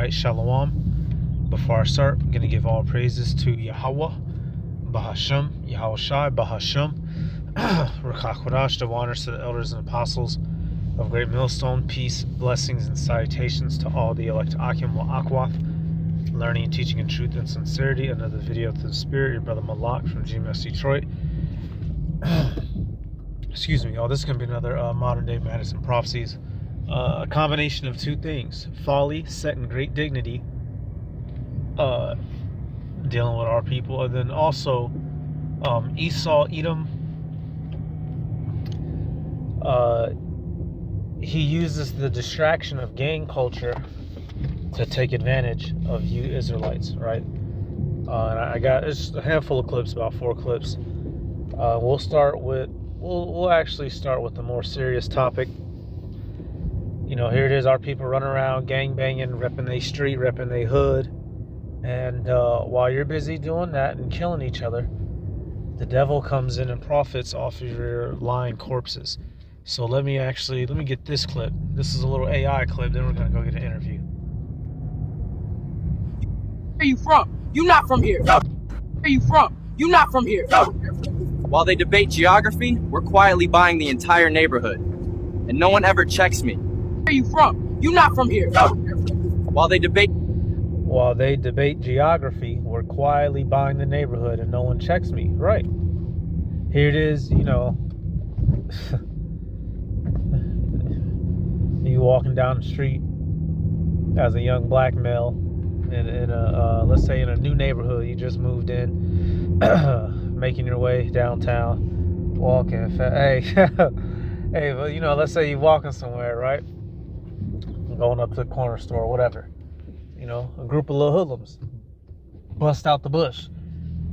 right, shalom. Before I start, I'm going to give all praises to Yahweh, Bahashem, Yahweh Shai, Bahashem, Rakakwadash, the honors to the elders and apostles of Great Millstone. Peace, blessings, and salutations to all the elect Akim wa Akwath, learning and teaching in truth and sincerity. Another video to the Spirit, your brother Malak from GMS Detroit. Excuse me, y'all. This is going to be another modern day Madness Prophecies. A combination of two things: folly set in great dignity, dealing with our people, and then also Esau, Edom. He uses the distraction of gang culture to take advantage of you Israelites, right? And I got just a handful of clips, about 4 clips. We'll actually start with the more serious topic. You know, here it is, our people running around gang banging, repping their street, repping their hood. And while you're busy doing that and killing each other, the devil comes in and profits off of your lying corpses. So let me get this clip. This is a little AI clip, then we're gonna go get an interview. Where you from? You not from here. Where you from? You not from here. While they debate geography, we're quietly buying the entire neighborhood. And no one ever checks me. Where you from? You not from here. While they debate geography, we're quietly buying the neighborhood and no one checks me. Right. Here it is, you know. You walking down the street as a young black male in a let's say in a new neighborhood you just moved in, making your way downtown, walking. Hey, hey, well, you know, let's say you're walking somewhere, right? Going up to the corner store, whatever. You know, a group of little hoodlums bust out the bush.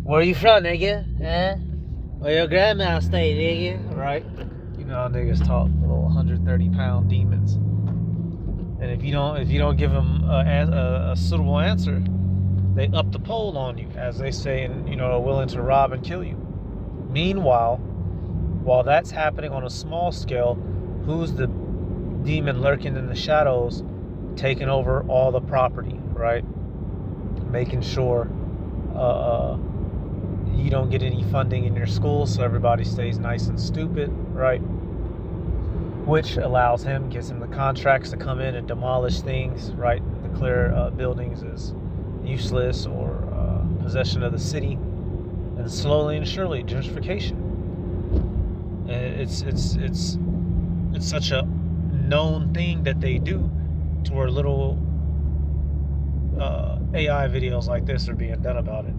Where you from, nigga? Huh? Where your grandma stay, nigga? Right? You know how niggas talk, little 130-pound demons. And if you don't give them a suitable answer, they up the pole on you, as they say, and, you know, are willing to rob and kill you. Meanwhile, while that's happening on a small scale, who's the demon lurking in the shadows, taking over all the property, right? Making sure you don't get any funding in your school, so everybody stays nice and stupid, right? Which allows him, gives him the contracts to come in and demolish things, right? Declare buildings as useless or possession of the city, and slowly and surely gentrification. And it's such a known thing that they do, to where little AI videos like this are being done about it.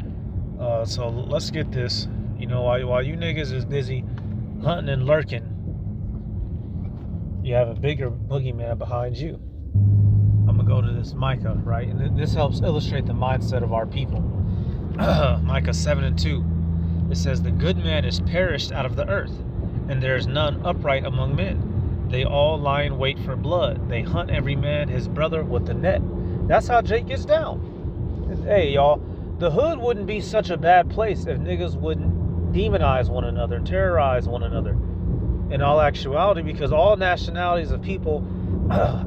So let's get this. You know, while you niggas is busy hunting and lurking, you have a bigger boogeyman behind you. I'm gonna go to this Micah, right? And this helps illustrate the mindset of our people. Micah 7:2. It says, "The good man is perished out of the earth, and there is none upright among men. They all lie in wait for blood. They hunt every man his brother with the net." That's how Jake gets down. Hey, y'all, the hood wouldn't be such a bad place if niggas wouldn't demonize one another and terrorize one another. In all actuality, because all nationalities of people,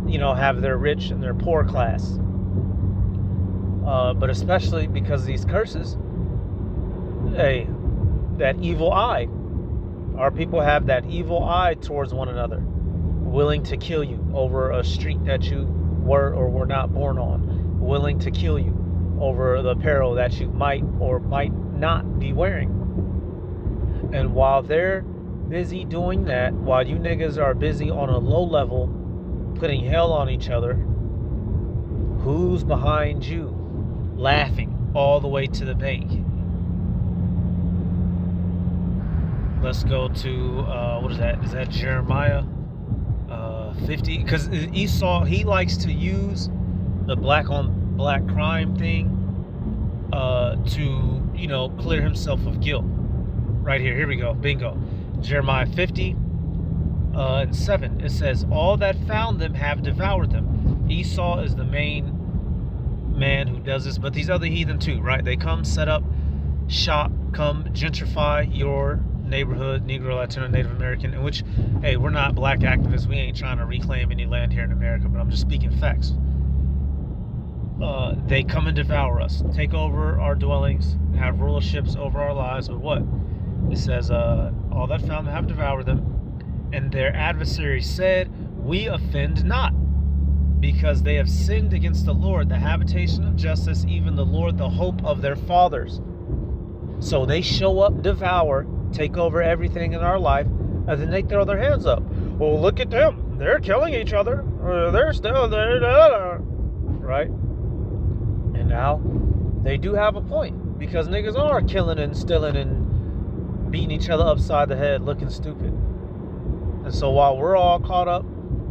you know, have their rich and their poor class. But especially because of these curses, hey, that evil eye. Our people have that evil eye towards one another, willing to kill you over a street that you were or were not born on, willing to kill you over the apparel that you might or might not be wearing. And while they're busy doing that, while you niggas are busy on a low level putting hell on each other, who's behind you laughing all the way to the bank? Let's go to what is that? Is that Jeremiah 50? Because Esau, he likes to use the black on black crime thing to, you know, clear himself of guilt. Right here we go, bingo. Jeremiah 50 and 7. It says, "All that found them have devoured them." Esau is the main man who does this, but these other heathen too, right? They come set up shop, come gentrify your neighborhood, Negro, Latino, Native American, in which, hey, we're not black activists. We ain't trying to reclaim any land here in America, but I'm just speaking facts. they come and devour us, take over our dwellings, have rulerships over our lives. But what? It says, all that found them have devoured them, and their adversaries said, we offend not, because they have sinned against the Lord, the habitation of justice, even the Lord, the hope of their fathers. So they show up, devour, take over everything in our life, and then they throw their hands up. Well, look at them. They're killing each other. They're still there. Right? And now they do have a point, because niggas are killing and stealing and beating each other upside the head, looking stupid. And so while we're all caught up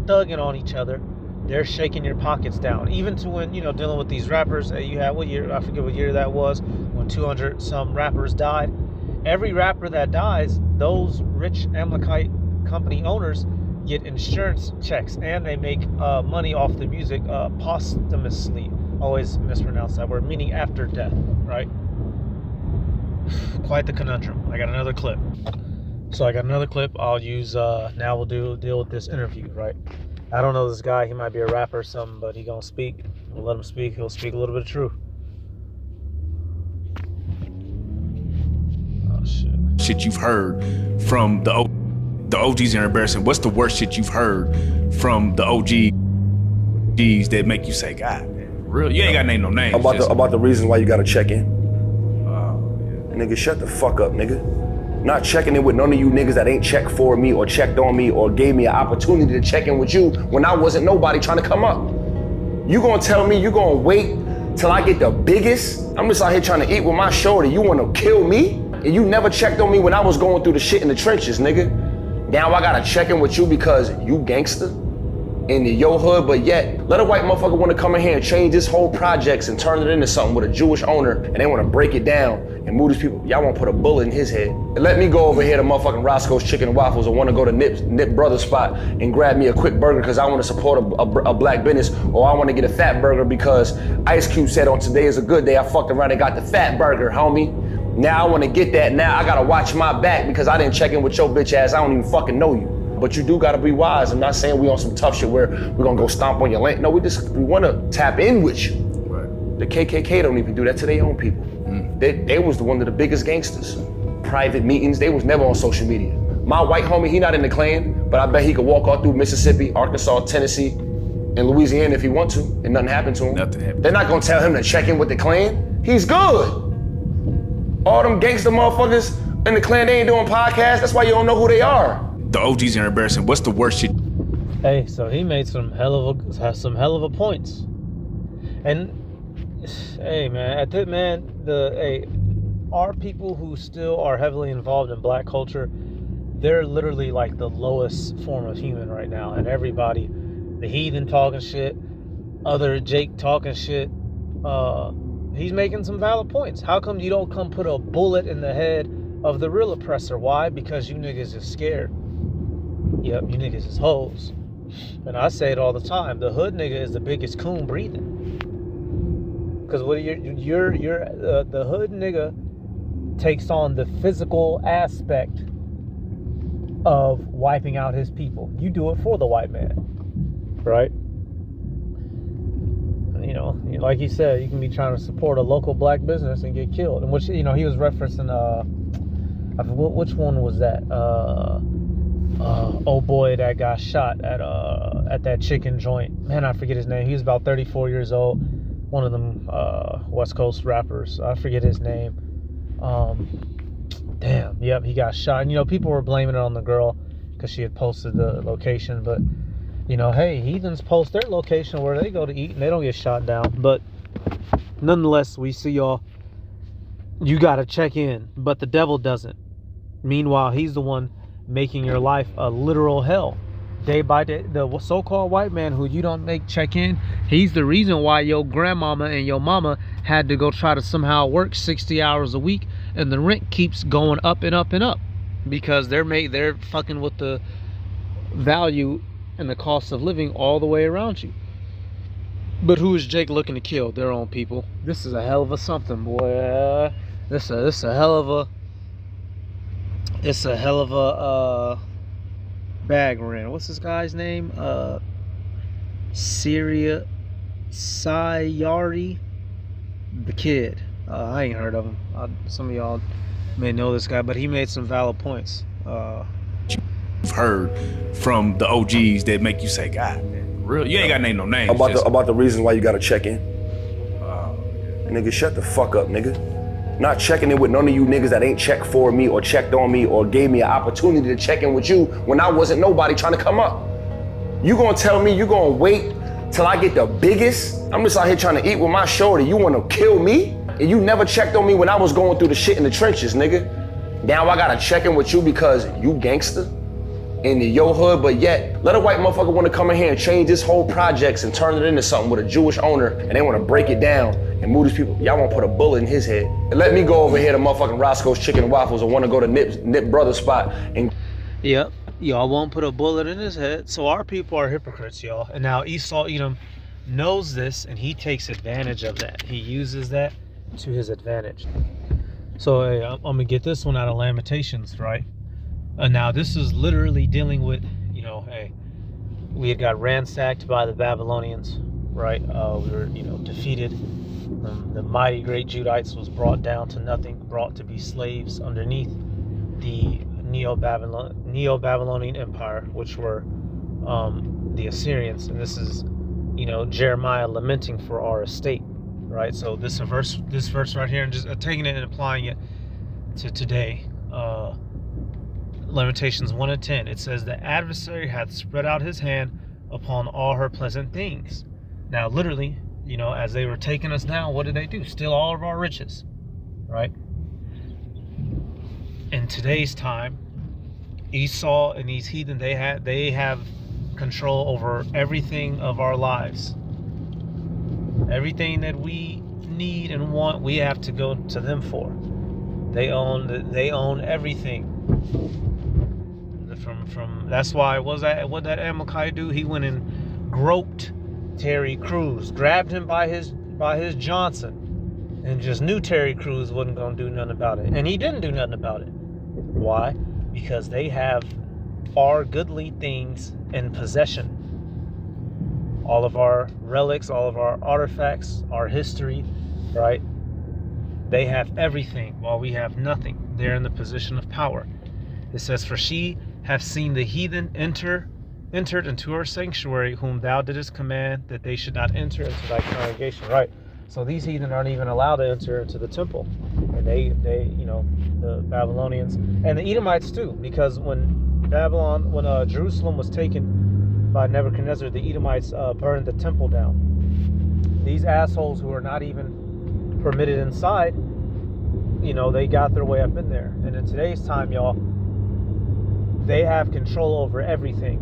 thugging on each other, they're shaking your pockets down. Even to when, dealing with these rappers. You had, what year? I forget what year that was, when 200 some rappers died. Every rapper that dies, those rich Amalekite company owners get insurance checks, and they make money off the music posthumously. Always mispronounce that word, meaning after death, right? Quite the conundrum. I got another clip. I'll use, now we'll deal with this interview, right? I don't know this guy. He might be a rapper or something, but he gonna speak. We'll let him speak. He'll speak a little bit of truth. Oh, shit. Shit you've heard from the OGs are embarrassing. What's the worst shit you've heard from the OGs that make you say, God, man, real? You ain't got to name no names. About the reasons why you got to check in. Nigga, shut the fuck up, nigga. Not checking in with none of you niggas that ain't checked for me or checked on me or gave me an opportunity to check in with you when I wasn't nobody trying to come up. You gonna tell me you gonna wait till I get the biggest? I'm just out here trying to eat with my shoulder. You wanna kill me? And you never checked on me when I was going through the shit in the trenches, nigga. Now I gotta check in with you because you gangster in your hood, but yet let a white motherfucker wanna come in here and change this whole projects and turn it into something with a Jewish owner, and they wanna break it down and move these people. Y'all wanna put a bullet in his head. And let me go over here to motherfucking Roscoe's Chicken and Waffles or wanna go to Nip Brothers spot and grab me a quick burger because I wanna support a black business, or I wanna get a fat burger because Ice Cube said on Today Is a Good Day, I fucked around and got the fat burger, homie. Now I wanna get that. Now I gotta watch my back because I didn't check in with your bitch ass. I don't even fucking know you. But you do gotta be wise. I'm not saying we on some tough shit where we're gonna go stomp on your land. No, we wanna tap in with you. Right. The KKK don't even do that to their own people. They was one of the biggest gangsters. Private meetings, they was never on social media. My white homie, he not in the Klan, but I bet he could walk all through Mississippi, Arkansas, Tennessee, and Louisiana if he want to, and nothing happened to him. Nothing happened. They're not gonna tell him to check in with the Klan. He's good. All them gangster motherfuckers in the Klan, they ain't doing podcasts. That's why you don't know who they are. The OGs are embarrassing. What's the worst shit? Hey, so he made some hell of a points. And hey, man, our people who still are heavily involved in black culture, they're literally like the lowest form of human right now. And everybody, the heathen talking shit, other Jake talking shit, he's making some valid points. How come you don't come put a bullet in the head of the real oppressor? Why? Because you niggas is scared. Yep, you niggas is hoes. And I say it all the time. The hood nigga is the biggest coon breathing. Because what the hood nigga takes on the physical aspect of wiping out his people. You do it for the white man, right? Like he said, you can be trying to support a local black business and get killed. And which, he was referencing, I forget which one was that? Oh boy, that got shot at that chicken joint. Man, I forget his name. He was about 34 years old. One of them West Coast rappers. I forget his name. Damn. Yep, he got shot. And people were blaming it on the girl because she had posted the location. But hey, heathens post their location where they go to eat and they don't get shot down. But nonetheless, we see y'all. You gotta check in, but the devil doesn't. Meanwhile, he's the one making your life a literal hell day by day. The so-called white man who you don't make check in, he's the reason why your grandmama and your mama had to go try to somehow work 60 hours a week, and the rent keeps going up and up and up because they're fucking with the value and the cost of living all the way around you. But who is Jake looking to kill? Their own people. This is a hell of a something, boy. This a hell of a bag we're in. What's this guy's name? Syria. Sayari the Kid. I ain't heard of him. Some of y'all may know this guy, but he made some valid points. You've heard from the OGs that make you say, God, real? You ain't got to name no names. About the reasons why you gotta check in. Nigga, shut the fuck up, nigga. Not checking in with none of you niggas that ain't checked for me or checked on me or gave me an opportunity to check in with you when I wasn't nobody trying to come up. You gonna tell me you gonna wait till I get the biggest? I'm just out here trying to eat with my shorty. You wanna kill me? And you never checked on me when I was going through the shit in the trenches, nigga. Now I gotta check in with you because you gangster in your hood, but yet let a white motherfucker wanna come in here and change this whole projects and turn it into something with a Jewish owner, and they wanna break it down and move these people. Y'all wanna put a bullet in his head. And let me go over here to motherfucking Roscoe's Chicken and Waffles or wanna go to Nip Brothers spot and... Yep, y'all won't put a bullet in his head. So our people are hypocrites, y'all. And now Esau Edom knows this, and he takes advantage of that. He uses that to his advantage. So hey, I'm gonna get this one out of Lamentations, right? Now this is literally dealing with, hey, we had got ransacked by the Babylonians, right? We were, defeated. The mighty great Judites was brought down to nothing, brought to be slaves underneath the Neo-Babylonian Empire, which were the Assyrians. And this is, Jeremiah lamenting for our estate, right? So this verse right here, and just taking it and applying it to today. Lamentations 1:10, it says, the adversary hath spread out his hand upon all her pleasant things. Now, literally, as they were taking us down, what did they do? Steal all of our riches, right? In today's time, Esau and these heathen, they have control over everything of our lives. Everything that we need and want, we have to go to them for. They own everything. From that's why what that Amalekite do? He went and groped Terry Crews, grabbed him by his Johnson, and just knew Terry Crews wasn't gonna do nothing about it, and he didn't do nothing about it. Why? Because they have our goodly things in possession. All of our relics, all of our artifacts, our history, right? They have everything while we have nothing. They're in the position of power. It says, for she hath seen the heathen entered into her sanctuary, whom thou didst command that they should not enter into thy congregation. Right. So these heathen aren't even allowed to enter into the temple. And they the Babylonians and the Edomites too, because when Jerusalem was taken by Nebuchadnezzar, the Edomites burned the temple down. These assholes who are not even permitted inside, they got their way up in there. And in today's time, y'all, they have control over everything.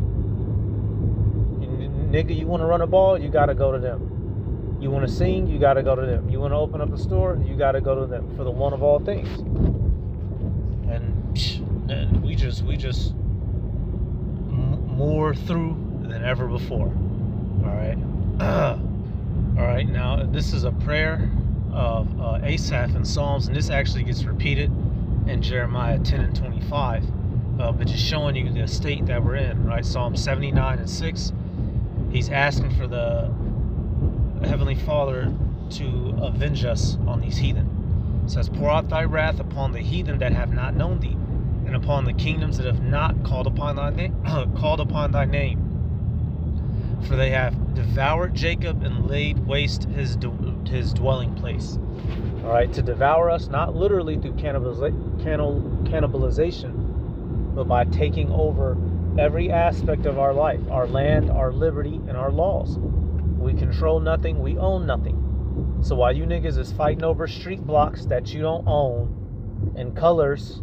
Nigga, you want to run a ball? You got to go to them. You want to sing? You got to go to them. You want to open up a store? You got to go to them for the one of all things. And we just more through than ever before. All right. All right. Now this is a prayer of Asaph in Psalms, and this actually gets repeated in Jeremiah 10:25. But just showing you the state that we're in, right? Psalm 79:6. He's asking for the Heavenly Father to avenge us on these heathen. It says, pour out thy wrath upon the heathen that have not known thee, and upon the kingdoms that have not called upon thy name. For they have devoured Jacob and laid waste his dwelling place. All right, to devour us, not literally through cannibalization, but by taking over every aspect of our life, our land, our liberty, and our laws. We control nothing, we own nothing. So while you niggas is fighting over street blocks that you don't own and colors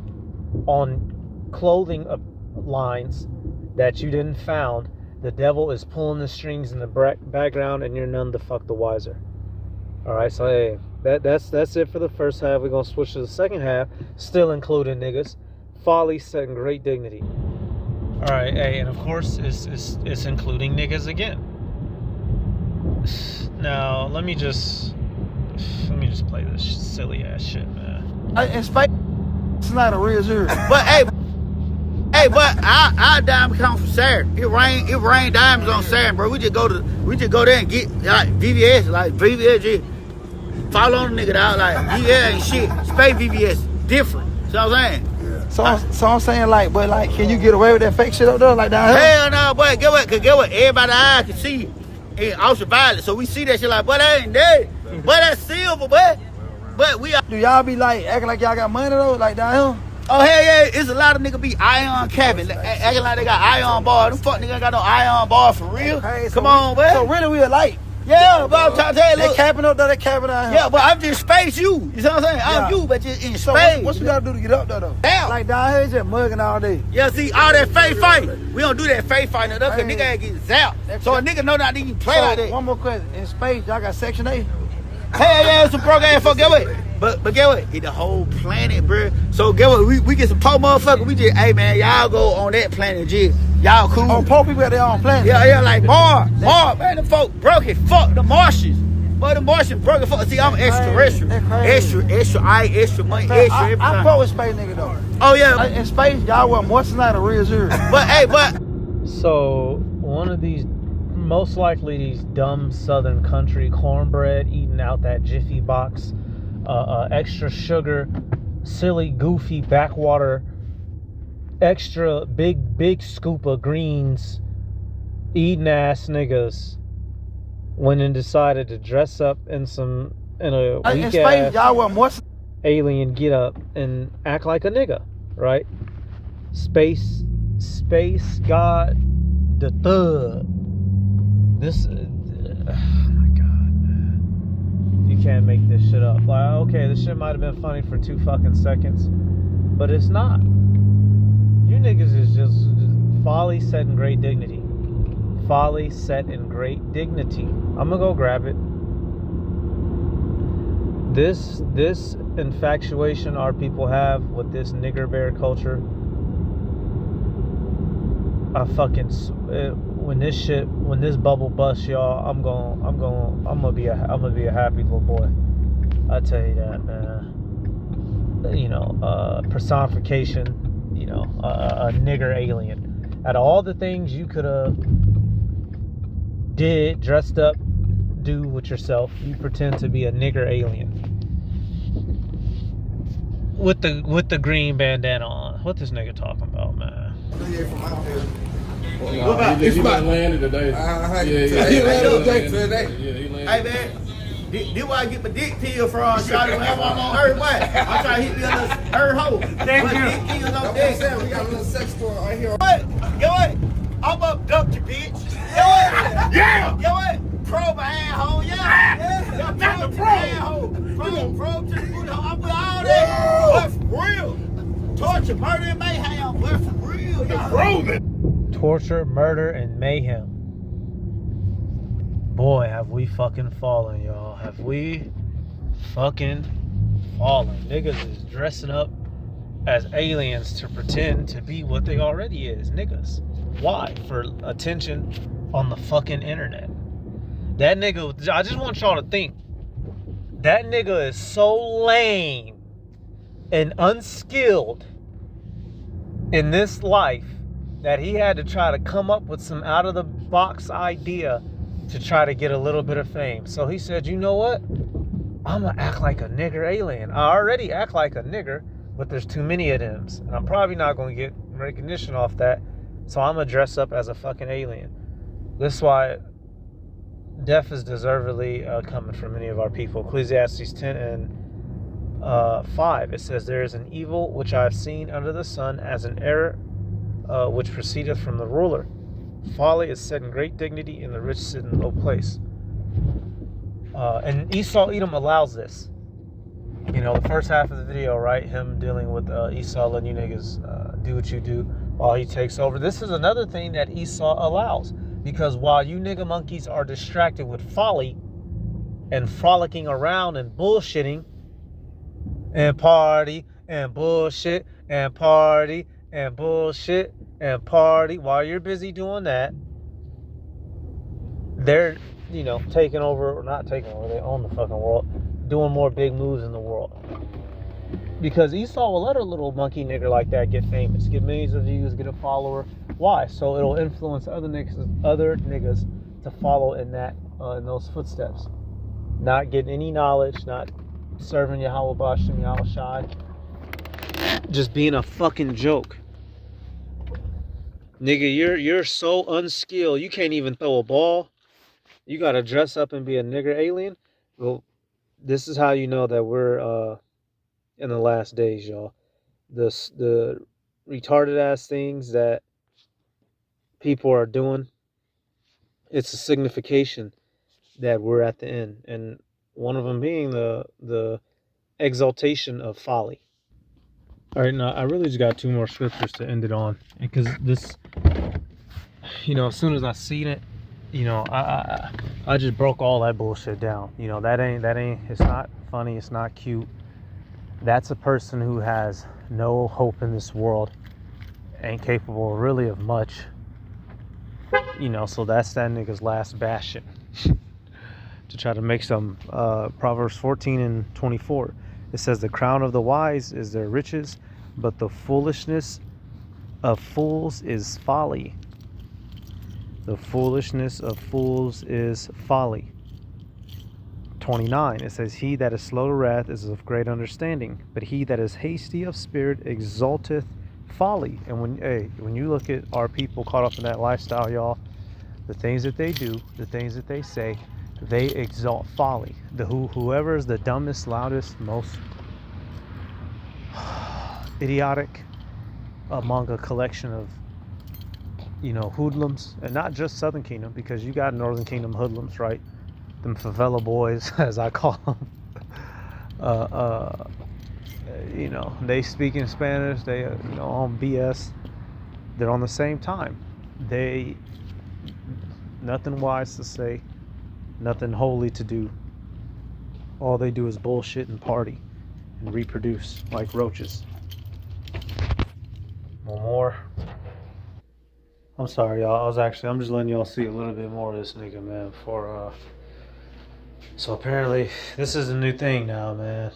on clothing lines that you didn't found, the devil is pulling the strings in the background, and you're none the fuck the wiser. All right, so hey, that's it for the first half. We're gonna switch to the second half, still including niggas. Folly set in great dignity. All right, hey, and of course it's including niggas again. Now let me just play this silly ass shit, man. It's fake. It's not a real jury. But hey, Hey, but our diamond come from Saturn. It rain diamonds on Saturn, bro. We just go there and get like VVS, like VVS. Follow on the nigga out like VVS ain't shit. Space VVS different. See what I'm saying? So I'm saying like, but like, can you get away with that fake shit up there like down here? Hell no, boy. Get what? Cause get what? Everybody eyes can see in ultraviolet, so we see that shit like, but that ain't dead. But that's silver, but we are. Do y'all be like acting like y'all got money though, like down here? Oh hell yeah, it's a lot of niggas be ion cabin, acting like they got ion bar. Them fuck niggas ain't got no ion bar for real. Okay, Come on, boy. So really we alike. Yeah, but I'm trying to tell you, They look. capping up there, they capping down here. Yeah, but I'm just space you. You see what I'm saying? I'm Yeah. you, but just in So space. what you gotta do to get up there though? Down. Like down here, it's just mugging all day. Yeah, see, all that fake fight. We don't do that fake fight no, cause Hey. nigga ain't get zapped. So a nigga know not to even play like that. One more question. In space, y'all got Section 8? Hell yeah, some broke ass fuck. Get what? But get what? It the whole planet, bro. So get what? We get some poor motherfucker. We just, hey man, y'all go on that planet, G. Y'all cool. Oh, poor people got their own planet. Yeah, like Mars, man, the folk broke it. Fuck the Martians. But the Martians broke it. Fuck. See, I'm extraterrestrial. That's crazy. Extra money, Man, extra everything. I fuck with space nigga though. Oh yeah. In space, y'all want more tonight or real zero. But hey, but So one of these, most likely these dumb southern country cornbread eating out that Jiffy box, extra sugar, silly goofy backwater, extra big scoop of greens, eating ass niggas went and decided to dress up in a In weak space, ass y'all want more. alien get up and act like a nigga, right? Space God the thug. This, oh my god, man. You can't make this shit up. Like, okay, this shit might have been funny for 2 fucking seconds, but it's not. You niggas is just folly set in great dignity. Folly set in great dignity. I'm gonna go grab it. This infatuation our people have with this nigger bear culture. When this bubble busts, y'all, I'm gonna be a happy little boy. I tell you that, man. You know, personification. You know, a nigger alien. Out of all the things you could have did, dressed up, do with yourself, you pretend to be a nigger alien with the green bandana on. What this nigga talking about, man? What about he landed today? He landed today. Yeah, he landed. hey man, this where I get my dick pill from. Shawty, whenever I'm on Earth, what? I'm trying to hit me a little Earth hole. Thank you. Dick pills on there. We got a little sex store right here. What? Get what? I'm abducted, bitch. Get what? Yeah. Get what? Probe my asshole, yeah. Probe to the asshole. Probe to the booty hole. I'm with all that. But for real. Torture, murder, and mayhem. But for real. Yeah. Torture, murder, and mayhem. Boy, have we fucking fallen, y'all. Have we fucking fallen. Niggas is dressing up as aliens to pretend to be what they already is. Niggas. Why? For attention on the fucking internet. That nigga, I just want y'all to think. That nigga is so lame and unskilled in this life that he had to try to come up with some out of the box idea to try to get a little bit of fame. So he said, you know what? I'm gonna act like a nigger alien. I already act like a nigger, but there's too many of them. And I'm probably not gonna get recognition off that. So I'm gonna dress up as a fucking alien. This is why death is deservedly coming from many of our people. Ecclesiastes 10 and 5. It says, there is an evil which I have seen under the sun, as an error which proceedeth from the ruler. Folly is set in great dignity, and the rich sit in low place. And Esau Edom allows this. You know, the first half of the video, right? Him dealing with Esau letting you niggas do what you do while he takes over. This is another thing that Esau allows. Because while you nigga monkeys are distracted with folly and frolicking around and bullshitting and party and bullshit and party and bullshit and party, while you're busy doing that, they're, you know, taking over, or not taking over, they own the fucking world, doing more big moves in the world. Because Esau will let a little monkey nigger like that get famous, get millions of views, get a follower. Why? So it'll influence other niggas to follow in those footsteps. Not getting any knowledge, not serving Yahweh Bashem, Yahweh Shai. Just being a fucking joke. Nigga, you're so unskilled. You can't even throw a ball. You gotta dress up and be a nigger alien. Well, this is how you know that we're in the last days, y'all. The retarded ass things that people are doing, it's a signification that we're at the end, and one of them being the exaltation of folly. All right, now I really just got two more scriptures to end it on, because this, as soon as I seen it, I just broke all that bullshit down. That ain't. It's not funny. It's not cute. That's a person who has no hope in this world, ain't capable really of much. So that's that nigga's last bastion to try to make some. Proverbs 14:24. It says, "The crown of the wise is their riches, but the foolishness of fools is folly." The foolishness of fools is folly. 29. It says, "He that is slow to wrath is of great understanding, but he that is hasty of spirit exalteth folly." And when you look at our people caught up in that lifestyle, y'all, the things that they do, the things that they say, they exalt folly. Whoever is the dumbest, loudest, most idiotic among a collection of hoodlums, and not just Southern Kingdom, because you got Northern Kingdom hoodlums, right? Them favela boys, as I call them. They speak in Spanish. They on BS. They're on the same time. They nothing wise to say, nothing holy to do. All they do is bullshit and party and reproduce like roaches. One more. I'm sorry, y'all. I'm just letting y'all see a little bit more of this nigga, man. So apparently, this is a new thing now, man.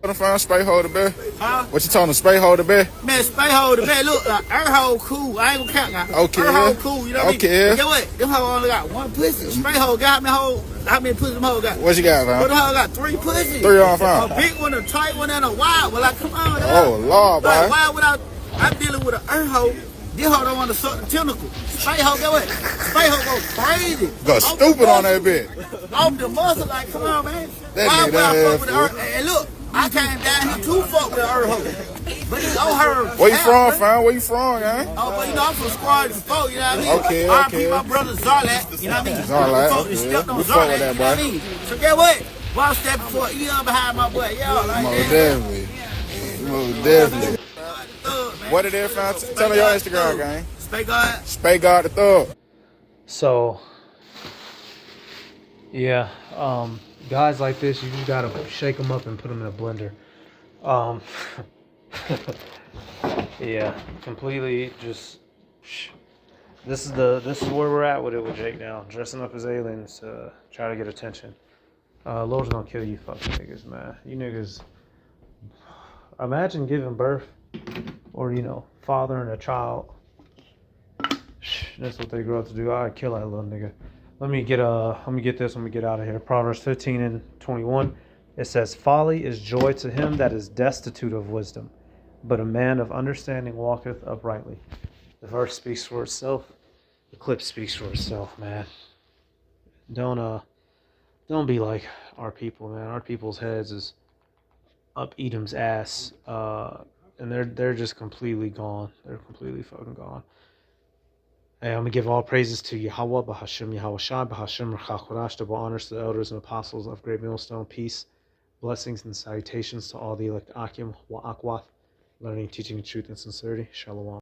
What you Spay hold the bear? Huh? What you told him, Spay hold the bear? Man, Spay hold the bed. Look, like, her hole cool. I ain't gonna count now. Okay. Her hole cool, you know what I mean? Okay. But get what? Them hoe only got one pussy. Spay hole got how many pussies them hoe got? What you got, man? But them hoe got 3 pussies. 3 on fire. A big one, a tight one, and a wide one. Like, come on, Oh, Lord, like, boy. why without? I'm dealing with an earth hoe. This hoe don't want to suck the tentacle. Spay hoe, get what? Spay hoe go crazy. Go stupid on that bit. Off the muscle, like, come on, man. That Why nigga would I that fuck with the earth? And look, I came down here to fuck with the earth hoe. But it's on her. Where you from, fam? Where you from, man? Oh, but I'm from Squad before, you know what I mean? Okay, R.I.P. my brother Zarlat, you know what I mean? Zarlat, Before okay. they stepped on We fuck Zarlat, with that, you know what I boy. mean? So get what? One step before Edom behind my boy, y'all like Most that. definitely. Most definitely. What it is, fam? Tell me your Instagram, gang. Spay God. Spay God the Thug. So, yeah, guys like this, you just gotta shake them up and put them in a blender. Yeah, completely just. This is where we're at with it with Jake now, dressing up as aliens to try to get attention. Lord's gonna kill you fucking niggas, man. You niggas, imagine giving birth, or fathering a child. That's what they grow up to do. I'd kill that little nigga. Let me get this. Let me get out of here. Proverbs 15:21. It says, "Folly is joy to him that is destitute of wisdom, but a man of understanding walketh uprightly." The verse speaks for itself. The clip speaks for itself, man. Don't be like our people, man. Our people's heads is up Edom's ass, and they're just completely gone. They're completely fucking gone. Hey, I'm gonna give all praises to Yahweh, Bahashim, Yahweh Shai, Bahashim, Rachakorash, double honors to the elders and apostles of Great Millstone. Peace, blessings, and salutations to all the elect Akim, Wa'akwath, learning, teaching, truth, and sincerity. Shalom.